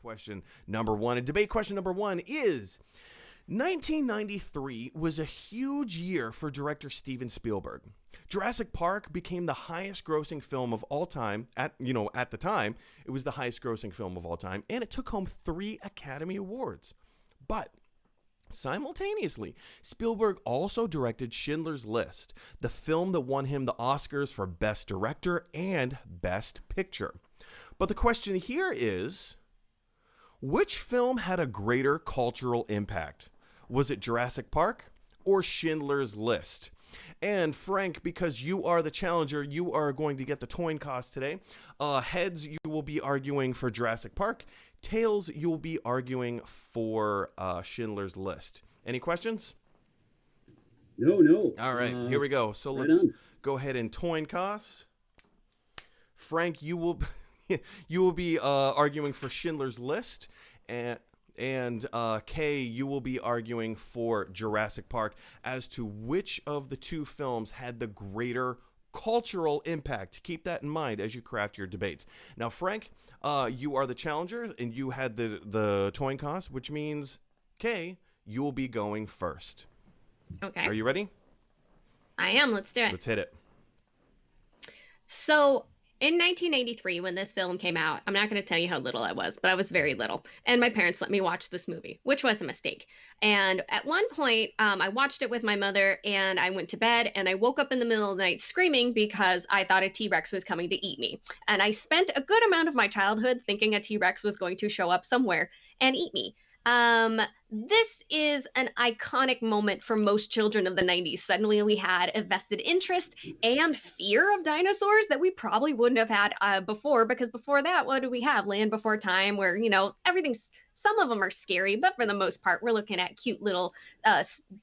question number one. And debate question number one is 1993 was a huge year for director Steven Spielberg. Jurassic Park became the highest grossing film of all time. At the time, it was the highest grossing film of all time, and it took home 3 Academy Awards. But simultaneously, Spielberg also directed Schindler's List, the film that won him the Oscars for Best Director and Best Picture. But the question here is, which film had a greater cultural impact? Was it Jurassic Park or Schindler's List? And Frank, because you are the challenger, you are going to get the coin toss today. Heads, you will be arguing for Jurassic Park. Tails, you will be arguing for Schindler's List. Any questions? No. All right, here we go. So right let's on. go ahead and coin toss. Frank, you will be arguing for Schindler's List, and Kay, you will be arguing for Jurassic Park as to which of the two films had the greater cultural impact. Keep that in mind as you craft your debates. Now, Frank, you are the challenger, and you had the coin toss, which means, Kay, you will be going first. Okay. Are you ready? I am. Let's do it. Let's hit it. So in 1983, when this film came out, I'm not going to tell you how little I was, but I was very little. And my parents let me watch this movie, which was a mistake. And at one point, I watched it with my mother, and I went to bed, and I woke up in the middle of the night screaming because I thought a T-Rex was coming to eat me. And I spent a good amount of my childhood thinking a T-Rex was going to show up somewhere and eat me. This is an iconic moment for most children of the 90s. Suddenly we had a vested interest and fear of dinosaurs that we probably wouldn't have had before, because before that, what did we have? Land Before Time, where, some of them are scary, but for the most part, we're looking at cute little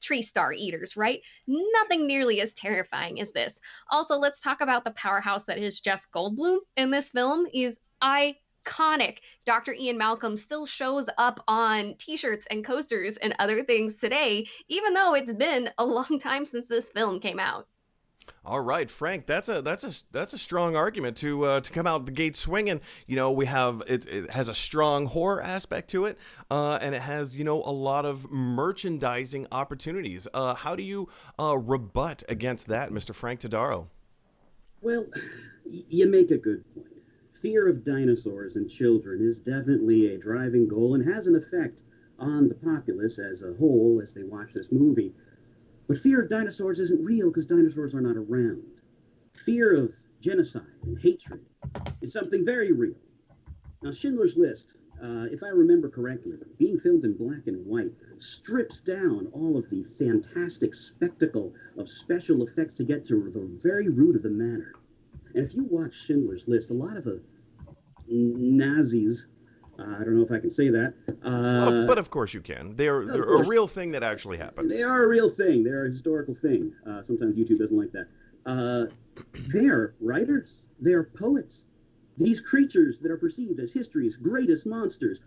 tree star eaters, right? Nothing nearly as terrifying as this. Also, let's talk about the powerhouse that is Jeff Goldblum in this film. He's iconic. Dr. Ian Malcolm still shows up on t-shirts and coasters and other things today, even though it's been a long time since this film came out. All right, Frank, that's a strong argument to come out the gate swinging. We have it has a strong horror aspect to it, and it has a lot of merchandising opportunities. How do you rebut against that, Mr. Frank Todaro? Well, you make a good point. Fear of dinosaurs in children is definitely a driving goal and has an effect on the populace as a whole as they watch this movie. But fear of dinosaurs isn't real because dinosaurs are not around. Fear of genocide and hatred is something very real. Now, Schindler's List, if I remember correctly, being filmed in black and white, strips down all of the fantastic spectacle of special effects to get to the very root of the matter. And if you watch Schindler's List, a lot of the Nazis, I don't know if I can say that. But of course you can. They're a real thing that actually happened. They are a real thing. They're a historical thing. Sometimes YouTube doesn't like that. They're writers. They're poets. These creatures that are perceived as history's greatest monsters,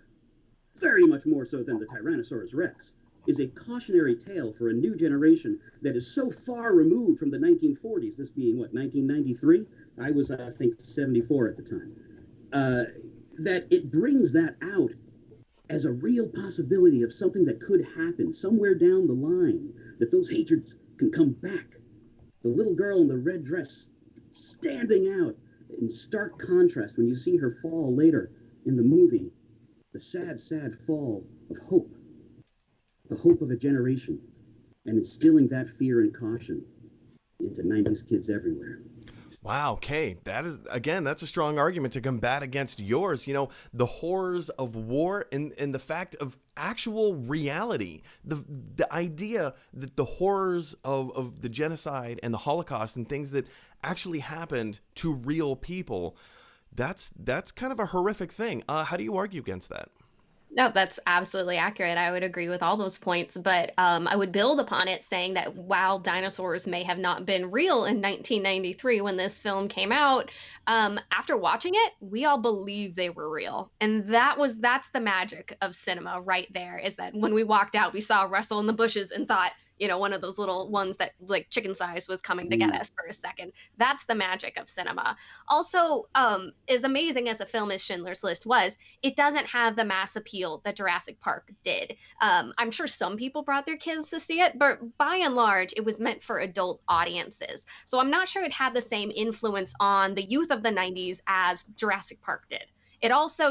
very much more so than the Tyrannosaurus Rex, is a cautionary tale for a new generation that is so far removed from the 1940s, this being, 1993? I was, I think, 74 at the time. That it brings that out as a real possibility of something that could happen somewhere down the line, that those hatreds can come back. The little girl in the red dress standing out in stark contrast when you see her fall later in the movie, the sad, sad fall of hope. The hope of a generation, and instilling that fear and caution into 90s kids everywhere. Wow, Kay, that's a strong argument to combat against yours. The horrors of war and the fact of actual reality, the idea that the horrors of the genocide and the Holocaust and things that actually happened to real people, that's kind of a horrific thing. How do you argue against that? No, that's absolutely accurate. I would agree with all those points, but I would build upon it saying that while dinosaurs may have not been real in 1993 when this film came out, after watching it, we all believed they were real. And that's the magic of cinema right there, is that when we walked out, we saw Russell in the bushes and thought, one of those little ones that like chicken size was coming to get us for a second. That's the magic of cinema. Also, as amazing as a film as Schindler's List was, it doesn't have the mass appeal that Jurassic Park did. I'm sure some people brought their kids to see it, but by and large, it was meant for adult audiences. So I'm not sure it had the same influence on the youth of the 90s as Jurassic Park did.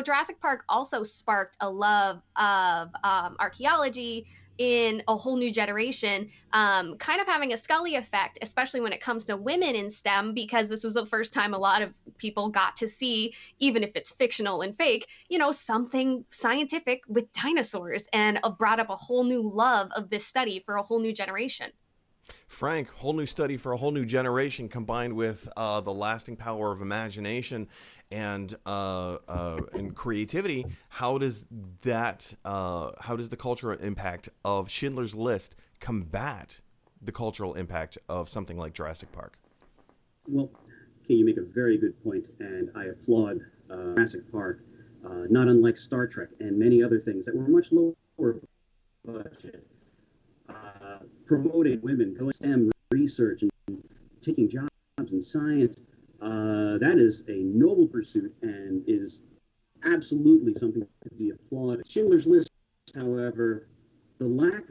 Jurassic Park also sparked a love of archaeology in a whole new generation, kind of having a Scully effect, especially when it comes to women in STEM, because this was the first time a lot of people got to see, even if it's fictional and fake, something scientific with dinosaurs, and brought up a whole new love of this study for a whole new generation. Frank, whole new study for a whole new generation, combined with the lasting power of imagination and creativity. How does the cultural impact of Schindler's List combat the cultural impact of something like Jurassic Park? Well, okay, you make a very good point, and I applaud Jurassic Park, not unlike Star Trek and many other things that were much lower budget. Promoting women, going STEM research, and taking jobs in science. That is a noble pursuit and is absolutely something to be applauded. Schindler's List, however, the lack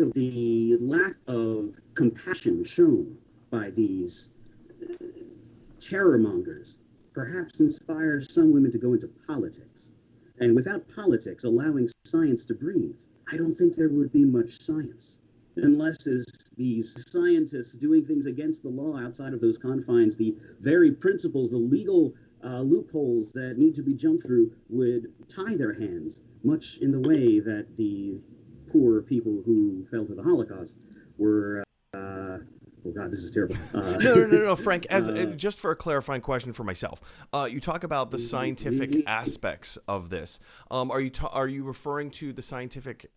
of compassion shown by these terror mongers perhaps inspires some women to go into politics. And without politics allowing science to breathe, I don't think there would be much science. Unless as these scientists doing things against the law outside of those confines, the very principles, the legal loopholes that need to be jumped through would tie their hands, much in the way that the poor people who fell to the Holocaust were. Oh God, this is terrible. No, Frank. Just for a clarifying question for myself, you talk about the scientific aspects of this. Are you referring to the scientific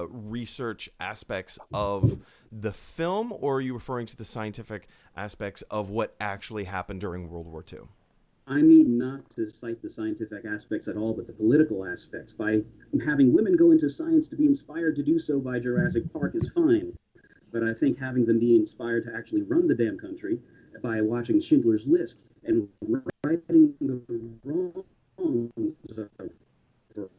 research aspects of the film, or are you referring to the scientific aspects of what actually happened during World War II? I mean not to cite the scientific aspects at all, but the political aspects. By having women go into science to be inspired to do so by Jurassic Park is fine. But I think having them be inspired to actually run the damn country by watching Schindler's List and righting the wrongs of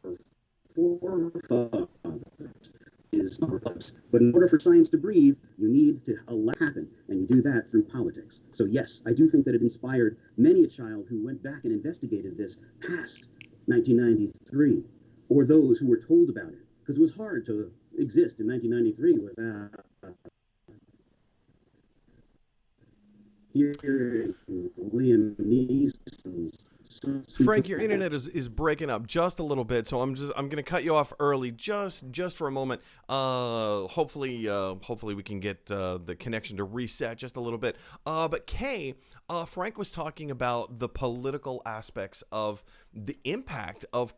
forefathers is complex. But in order for science to breathe, you need to allow it to happen, and you do that through politics. So yes, I do think that it inspired many a child who went back and investigated this past 1993, or those who were told about it, because it was hard to exist in 1993 without hearing Liam Neeson's. Frank, your internet is breaking up just a little bit, so I'm going to cut you off early just for a moment. Hopefully we can get the connection to reset just a little bit. But Kay, Frank was talking about the political aspects of the impact of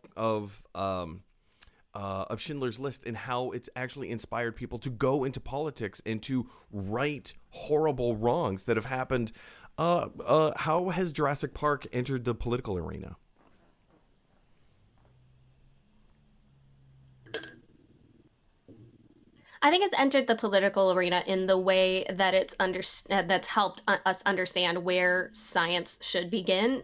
Schindler's List and how it's actually inspired people to go into politics and to right horrible wrongs that have happened. How has Jurassic Park entered the political arena? I think it's entered the political arena in the way that that's helped us understand where science should begin.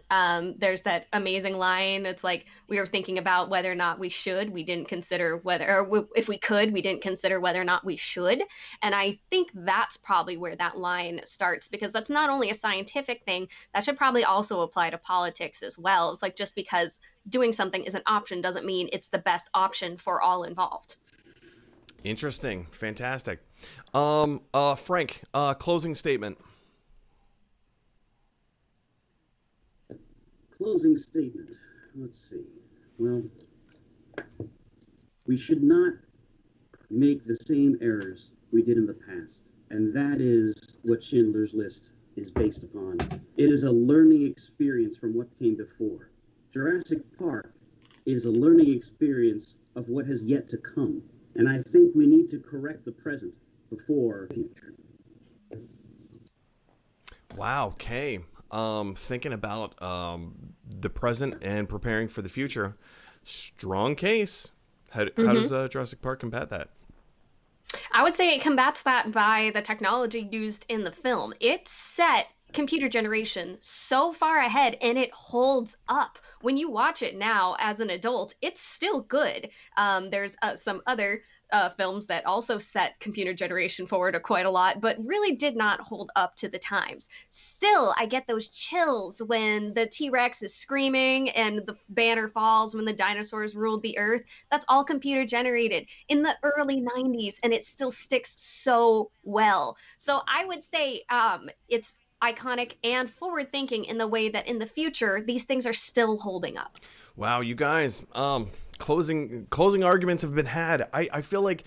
There's that amazing line. It's like, we were thinking about whether or not we should. We didn't consider if we could, we didn't consider whether or not we should. And I think that's probably where that line starts, because that's not only a scientific thing, that should probably also apply to politics as well. It's like, just because doing something is an option doesn't mean it's the best option for all involved. Interesting. Fantastic. Frank, closing statement. Closing statement. Let's see. Well, we should not make the same errors we did in the past. And that is what Schindler's List is based upon. It is a learning experience from what came before. Jurassic Park is a learning experience of what has yet to come. And I think we need to correct the present before the future. Wow, Kay. Thinking about the present and preparing for the future. Strong case. How does Jurassic Park combat that? I would say it combats that by the technology used in the film. It set computer generation so far ahead and it holds up. When you watch it now as an adult, it's still good. There's some other films that also set computer generation forward quite a lot, but really did not hold up to the times. Still, I get those chills when the T Rex is screaming and the banner falls when the dinosaurs ruled the earth. That's all computer generated in the early 90s, and it still sticks so well. So I would say it's iconic and forward thinking in the way that in the future, these things are still holding up. Wow, you guys, closing arguments have been had. I feel like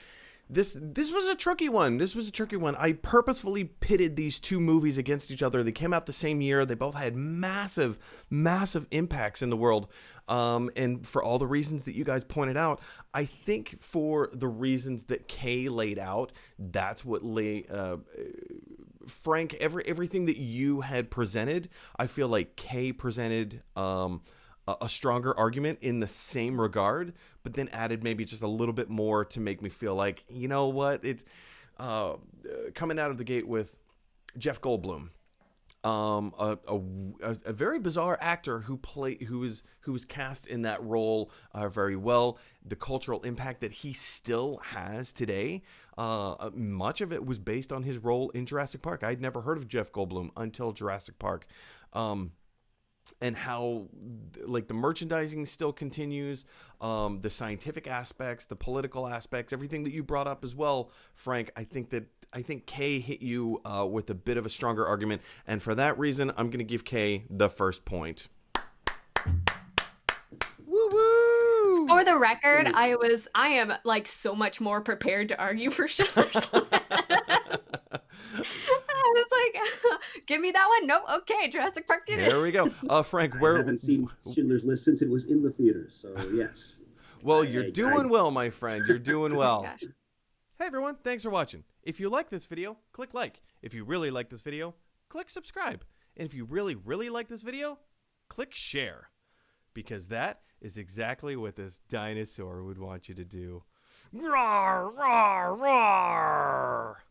this was a tricky one. This was a tricky one. I purposefully pitted these two movies against each other. They came out the same year. They both had massive impacts in the world. And for all the reasons that you guys pointed out, I think for the reasons that Kay laid out, that's what Frank, everything that you had presented, I feel like Kay presented a stronger argument in the same regard, but then added maybe just a little bit more to make me feel like, you know what, it's coming out of the gate with Jeff Goldblum, a very bizarre actor who was cast in that role very well. The cultural impact that he still has today, much of it was based on his role in Jurassic Park. I'd never heard of Jeff Goldblum until Jurassic Park. And how like the merchandising still continues, the scientific aspects, the political aspects, everything that you brought up as well, Frank. I think Kay hit you with a bit of a stronger argument, and for that reason, I'm going to give Kay the first point. Woo woo! For the record, I am like so much more prepared to argue for Schindler's List. I was like, give me that one. Nope. Okay, Jurassic Park. Get it. There we go. Frank, I haven't seen Schindler's List since it was in the theaters, so yes. Well, you're doing well, my friend. You're doing well. Gosh. Hey, everyone. Thanks for watching. If you like this video, click like. If you really like this video, click subscribe. And if you really, really like this video, click share. Because that is exactly what this dinosaur would want you to do. Roar, roar, roar.